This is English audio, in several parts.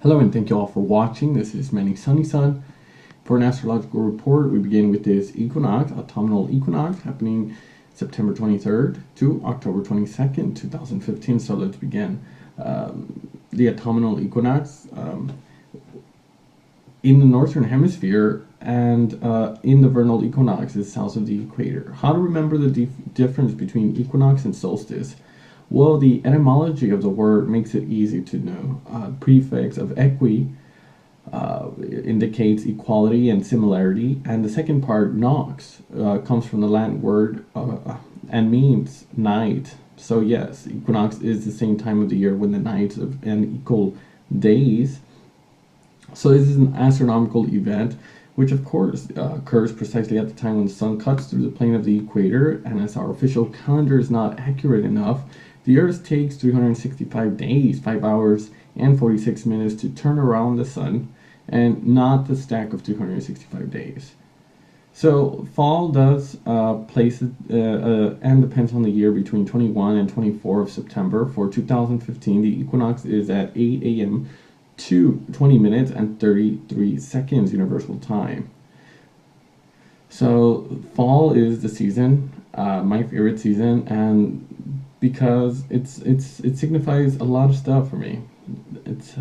Hello and thank you all for watching. This is Manny Sunny Sun. For an astrological report, we begin with this equinox, autumnal equinox, happening September 23rd to October 22nd, 2015. So let's begin. The autumnal equinox in the northern hemisphere and in the vernal equinox is south of the equator. How to remember the difference between equinox and solstice? Well, the etymology of the word makes it easy to know. Prefix of equi indicates equality and similarity, and the second part, nox, comes from the Latin word and means night. So yes, equinox is the same time of the year when the nights and equal days. So this is an astronomical event, which of course occurs precisely at the time when the sun cuts through the plane of the equator, and as our official calendar is not accurate enough, the Earth takes 365 days, 5 hours, and 46 minutes to turn around the sun, and not the stack of 265 days. So fall does place and depends on the year between 21 and 24 of September. For 2015, the equinox is at 8 a.m. to 20 minutes and 33 seconds Universal Time. So fall is the season, my favorite season, and because it signifies a lot of stuff for me. It's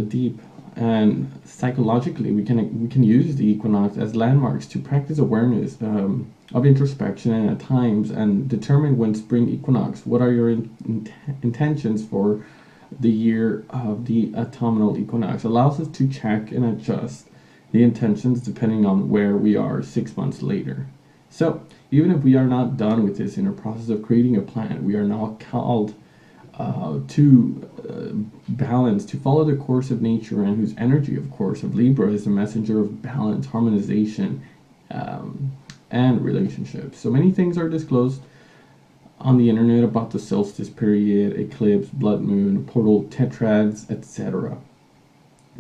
deep, and psychologically we can use the equinox as landmarks to practice awareness of introspection, and at times and determine when spring equinox. What are your intentions for the year of the autumnal equinox? Allows us to check and adjust the intentions depending on where we are 6 months later. So even if we are not done with this inner process of creating a plan, we are now called to balance, to follow the course of nature, and whose energy, of course, of Libra is the messenger of balance, harmonization, and relationships. So many things are disclosed on the internet about the solstice period, eclipse, blood moon, portal tetrads, etc.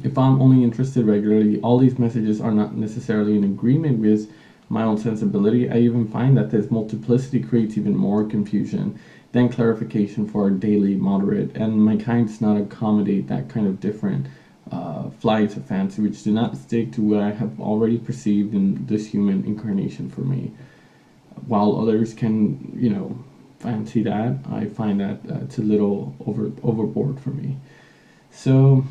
If I'm only interested regularly, all these messages are not necessarily in agreement with my own sensibility. I even find that this multiplicity creates even more confusion than clarification for our daily moderate, and my kind does not accommodate that kind of different flights of fancy which do not stick to what I have already perceived in this human incarnation for me. While others can, fancy that, I find that it's a little overboard for me. So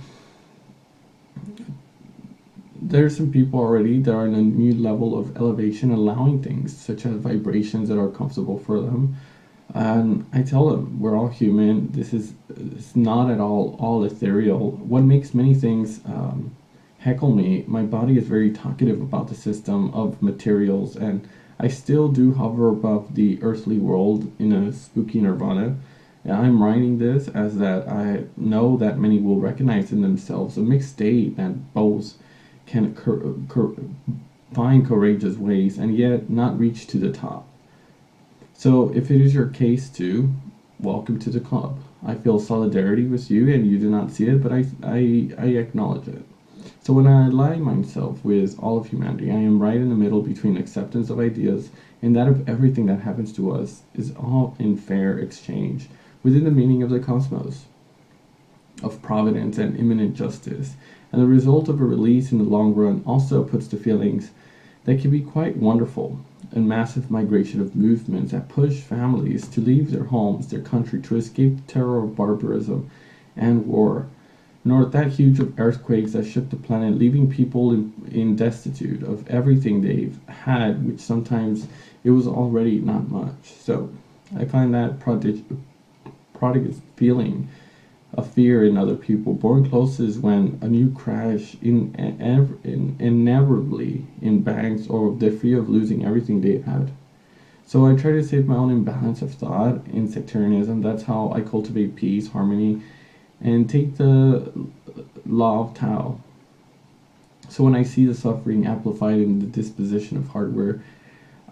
there's some people already that are in a new level of elevation, allowing things such as vibrations that are comfortable for them. And I tell them, we're all human. It's not at all ethereal. What makes many things heckle me, my body is very talkative about the system of materials, and I still do hover above the earthly world in a spooky nirvana. And I'm writing this as that I know that many will recognize in themselves a mixed state that both can find courageous ways and yet not reach to the top. So if it is your case too, welcome to the club. I feel solidarity with you, and you do not see it, but I acknowledge it. So when I align myself with all of humanity, I am right in the middle between acceptance of ideas and that of everything that happens to us is all in fair exchange within the meaning of the cosmos, of providence and imminent justice. And the result of a release in the long run also puts the feelings that can be quite wonderful. A massive migration of movements that push families to leave their homes, their country, to escape the terror of barbarism and war, nor that huge of earthquakes that shook the planet, leaving people in destitute of everything they've had, which sometimes it was already not much. So I find that prodigious feeling of fear in other people born closest when a new crash inevitably in banks, or the fear of losing everything they had. So I try to save my own imbalance of thought in sectarianism. That's how I cultivate peace, harmony, and take the law of Tao. So when I see the suffering amplified in the disposition of hardware,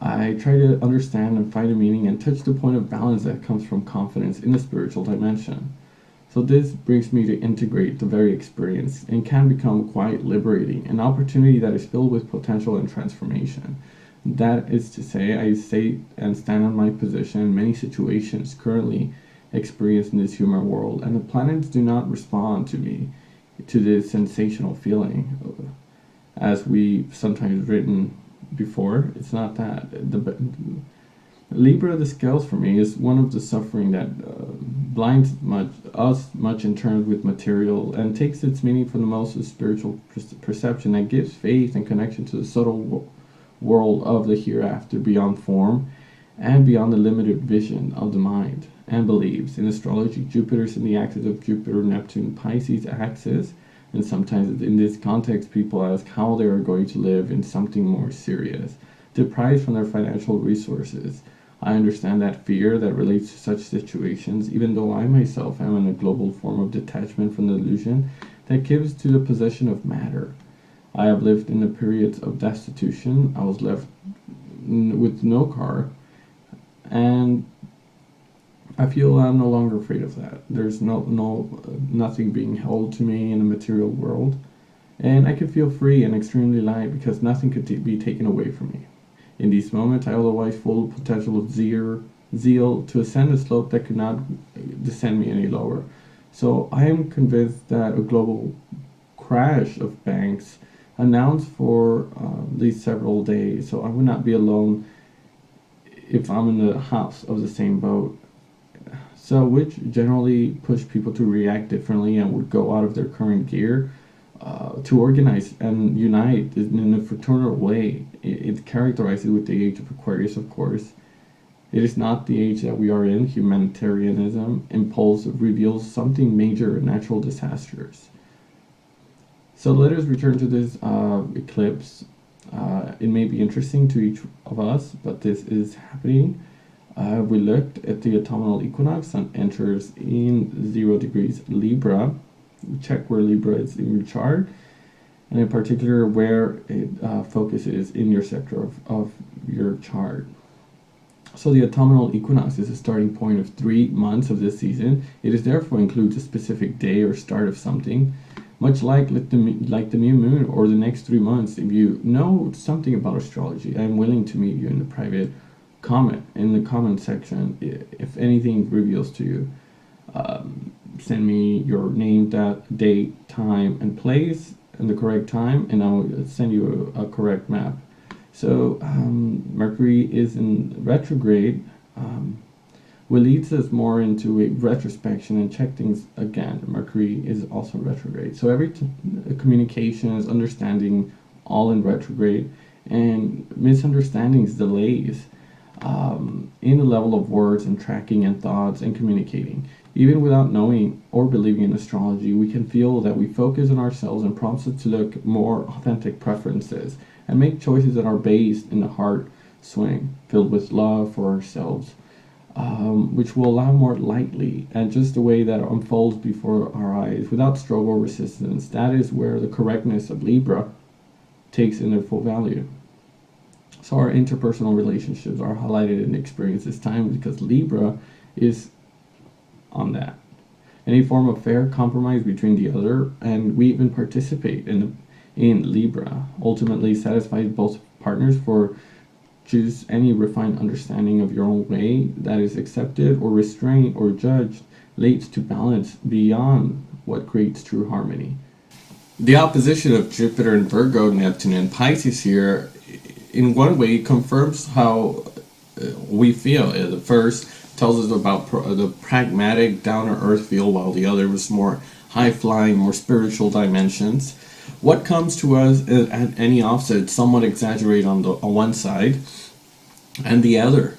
I try to understand and find a meaning and touch the point of balance that comes from confidence in the spiritual dimension. So this brings me to integrate the very experience and can become quite liberating, an opportunity that is filled with potential and transformation. That is to say, I say and stand on my position in many situations currently experienced in this human world, and the planets do not respond to me to this sensational feeling, as we've sometimes written before. It's not that. The Libra, the scales for me, is one of the suffering that blinds much in terms with material and takes its meaning from the most spiritual perception that gives faith and connection to the subtle world of the hereafter beyond form and beyond the limited vision of the mind, and believes. In astrology, Jupiter's in the axis of Jupiter, Neptune, Pisces axis, and sometimes in this context people ask how they are going to live in something more serious, deprived from their financial resources. I understand that fear that relates to such situations, even though I myself am in a global form of detachment from the illusion that gives to the possession of matter. I have lived in the periods of destitution. I was left with no car, and I feel I'm no longer afraid of that. There's nothing being held to me in the material world, and I can feel free and extremely light because nothing could be taken away from me. In these moments, I otherwise full potential of zeal to ascend a slope that could not descend me any lower. So I am convinced that a global crash of banks announced for these several days, so I would not be alone if I'm in the house of the same boat. So which generally push people to react differently and would go out of their current gear to organize and unite in a fraternal way. It's characterized with the age of Aquarius, of course. It is not the age that we are in. Humanitarianism impulse reveals something major, natural disasters. So let us return to this eclipse. It may be interesting to each of us, but this is happening. We looked at the autumnal equinox. Sun enters in 0 degrees Libra. Check where Libra is in your chart, and in particular where it focuses in your sector of your chart. So the autumnal equinox is a starting point of 3 months of this season. It is therefore includes a specific day or start of something, much like the new moon or the next 3 months. If you know something about astrology, I am willing to meet you in the private comment in the comment section if anything reveals to you. Send me your name, date, time, and place, and the correct time, and I'll send you a correct map. So Mercury is in retrograde, which leads us more into a retrospection and check things again. Mercury is also retrograde. So every communications, understanding, all in retrograde, and misunderstandings, delays in the level of words and tracking and thoughts and communicating. Even without knowing or believing in astrology, we can feel that we focus on ourselves and prompts us to look more authentic preferences and make choices that are based in the heart swing, filled with love for ourselves, which will allow more lightly and just the way that unfolds before our eyes without struggle or resistance. That is where the correctness of Libra takes in their full value. So our interpersonal relationships are highlighted in the experience this time because Libra is on that. Any form of fair compromise between the other, and we even participate in Libra, ultimately satisfies both partners for choose any refined understanding of your own way that is accepted or restrained or judged leads to balance beyond what creates true harmony. The opposition of Jupiter and Virgo, Neptune and Pisces here in one way confirms how we feel. The first tells us about the pragmatic, down-to-earth feel, while the other was more high-flying, more spiritual dimensions. What comes to us at any offset somewhat exaggerate on one side and the other.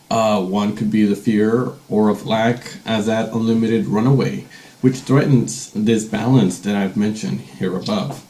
One could be the fear or of lack as that unlimited runaway, which threatens this balance that I've mentioned here above.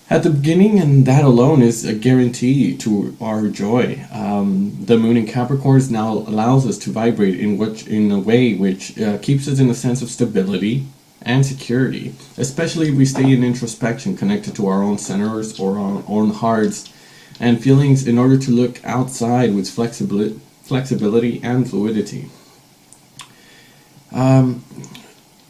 At the beginning, and that alone is a guarantee to our joy. The moon in Capricorn now allows us to vibrate in a way which keeps us in a sense of stability and security, especially if we stay in introspection, connected to our own centers or our own hearts and feelings in order to look outside with flexibility and fluidity.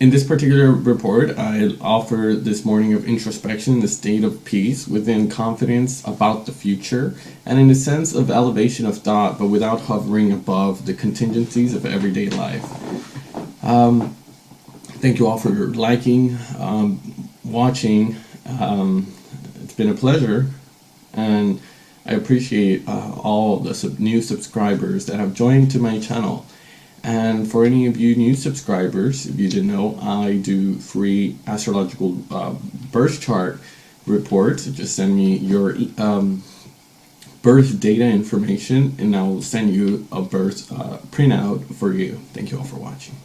In this particular report, I offer this morning of introspection, the state of peace within confidence about the future, and in a sense of elevation of thought, but without hovering above the contingencies of everyday life. Thank you all for your liking. watching. It's been a pleasure, and I appreciate all the new subscribers that have joined to my channel. And for any of you new subscribers, if you didn't know, I do free astrological birth chart reports. Just send me your birth data information, and I will send you a birth printout for you. Thank you all for watching.